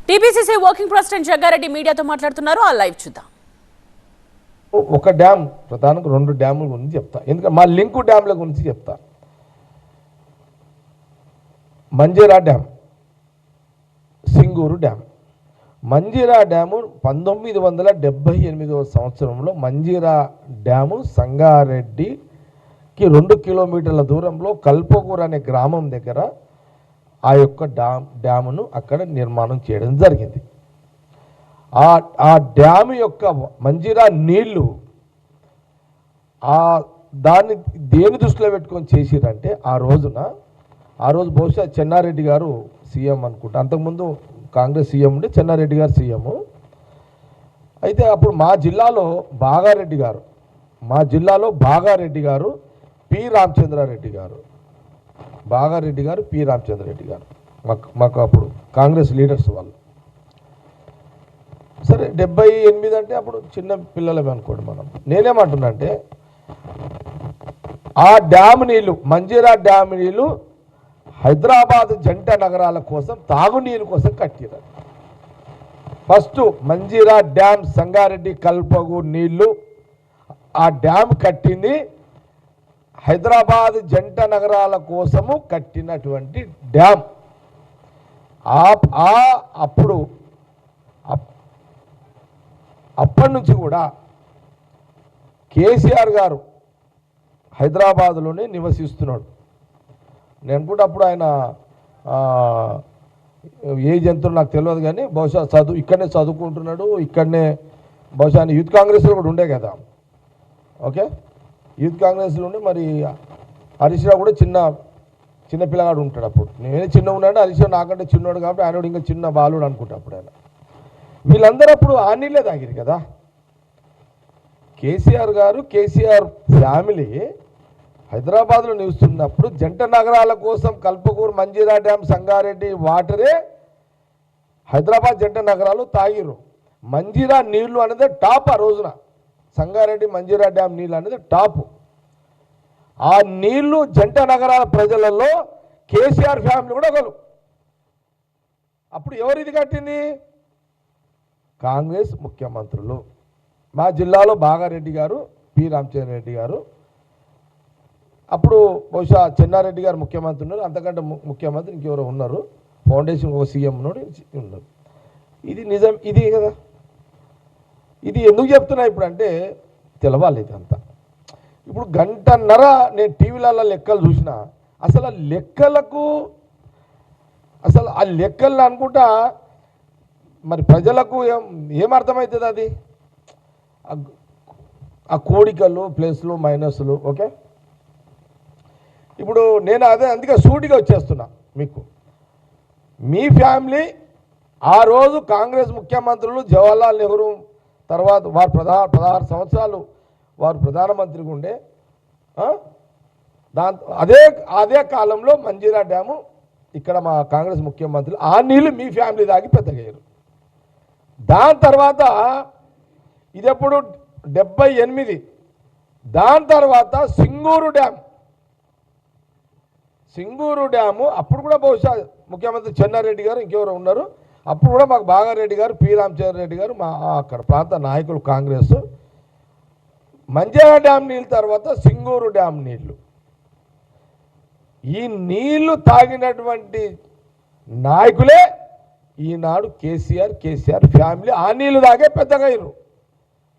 TPCC working president Jaggareddy మీడియాతో మాట్లాడుతున్నారు. ఆ లైవ్ చూద్దాం. ఒక డ్యామ్ ప్రధానంగా 2 డ్యాముల గురించి చెప్తా, ఎందుకంటే మా లింకు డ్యామ్ల గురించి చెప్తా. Manjira dam, Singur dam. Manjira dam 1978వ సంవత్సరంలో మంజీరా డ్యాము సంగారెడ్డికి 2 కిలోమీటర్ల దూరంలో కల్పకూర అనే గ్రామం దగ్గర ఆ యొక్క డ్యామును అక్కడ నిర్మాణం చేయడం జరిగింది. ఆ డ్యాము యొక్క మంజీరా నీళ్లు దాన్ని దేని దృష్టిలో పెట్టుకొని చేసిరంటే ఆ రోజు బహుశా చెన్నారెడ్డి గారు సీఎం అనుకుంటా, అంతకుముందు కాంగ్రెస్ సీఎం ఉండే చెన్నారెడ్డి గారు సీఎం. అయితే అప్పుడు మా జిల్లాలో బాగారెడ్డి గారు పి రామచంద్రారెడ్డి గారు మాకు అప్పుడు కాంగ్రెస్ లీడర్స్ వాళ్ళు. సరే 78 అంటే అప్పుడు చిన్న పిల్లలమే అనుకోండి మనం. నేనేమంటున్నా అంటే ఆ డ్యామ్ నీళ్ళు, మంజీరా డ్యామ్ నీళ్ళు హైదరాబాద్ జంట నగరాల కోసం తాగునీరు కోసం కట్టినారు. ఫస్ట్ మంజీరా డ్యామ్ సంగారెడ్డి కల్పగూరు నీళ్లు ఆ డ్యామ్ కట్టింది హైదరాబాద్ జంట నగరాల కోసము కట్టినటువంటి డ్యామ్. అప్పటి నుంచి కూడా కేసీఆర్ గారు హైదరాబాద్లోనే నివసిస్తున్నాడు. నేను అనుకుంటే అప్పుడు ఆయన ఏ జంతువులు నాకు తెలియదు, కానీ బహుశా ఇక్కడనే చదువుకుంటున్నాడు. ఇక్కడనే బహుశా ఆయన యూత్ కాంగ్రెస్లో కూడా ఉండే కదా. ఓకే, యూత్ కాంగ్రెస్లో ఉండి మరి హరీష్ రావు కూడా చిన్న పిల్లగాడు ఉంటాడు. అప్పుడు నేనే చిన్న ఉన్నాడు, హరీష్ రావు నాకంటే చిన్నోడు కాబట్టి ఆయన ఇంకా చిన్న బాలుడు అనుకుంటా. అప్పుడు ఆయన వీళ్ళందరూ అప్పుడు ఆ నీళ్ళే తాగిరు కదా. కేసీఆర్ గారు, కేసీఆర్ ఫ్యామిలీ హైదరాబాద్లో నివసిస్తున్నప్పుడు జంట నగరాల కోసం కల్పకూరు, మంజీరా డ్యామ్, సంగారెడ్డి వాటరే హైదరాబాద్ జంట నగరాలు తాగిరు. మంజీరా నీళ్లు అనేది టాప్. ఆ రోజున సంగారెడ్డి మంజీరా డ్యామ్ నీళ్ళు అనేది టాప్. ఆ నీళ్లు జంట నగరాల ప్రజలలో కేసీఆర్ ఫ్యామిలీ కూడా ఒకరు. అప్పుడు ఎవరిది కట్టింది? కాంగ్రెస్ ముఖ్యమంత్రులు. మా జిల్లాలో బాగారెడ్డి గారు, పి రామచంద్రారెడ్డి గారు, అప్పుడు బహుశా చెన్నారెడ్డి గారు ముఖ్యమంత్రి ఉన్నారు. అంతకంటే ముఖ్యమంత్రి ఇంకెవరో ఉన్నారు, ఫౌండేషన్ ఒక సీఎం ఉన్నారు. ఇది నిజం, ఇది కదా. ఇది ఎందుకు చెప్తున్నా ఇప్పుడు అంటే తెలవాలి ఇదంతా. ఇప్పుడు గంటన్నర నేను టీవీలలో లెక్కలు చూసిన, అసలు ఆ లెక్కలు అనుకుంటా మరి ప్రజలకు ఏమర్థమవుతుంది? అది ఆ కోడికలు ప్లస్లు మైనస్లు. ఓకే, ఇప్పుడు నేను అందుకే సూటిగా వచ్చేస్తున్నా మీకు. మీ ఫ్యామిలీ ఆ రోజు కాంగ్రెస్ ముఖ్యమంత్రులు జవహర్లాల్ నెహ్రూ తర్వాత వారు 16 సంవత్సరాలు వారు ప్రధానమంత్రిగా ఉండే. అదే కాలంలో మంజీరా డ్యాము ఇక్కడ మా కాంగ్రెస్ ముఖ్యమంత్రులు ఆ నీళ్ళు మీ ఫ్యామిలీ దాగి పెద్దగయ్యారు. దాని తర్వాత ఇదెప్పుడు 78. దాని తర్వాత సింగూరు డ్యాము అప్పుడు కూడా బహుశా ముఖ్యమంత్రి చెన్నారెడ్డి గారు ఇంకెవరో ఉన్నారు. అప్పుడు కూడా మాకు బాగారెడ్డి గారు, పి రామచంద్రారెడ్డి గారు, మా అక్కడ ప్రాంత నాయకులు కాంగ్రెస్. మంజీరా డ్యామ్ నీళ్ళు తర్వాత సింగూరు డ్యామ్ నీళ్లు, ఈ నీళ్లు తాగినటువంటి నాయకులే ఈనాడు కేసీఆర్ ఫ్యామిలీ. ఆ నీళ్లు తాగే పెద్దగా అయ్యారు.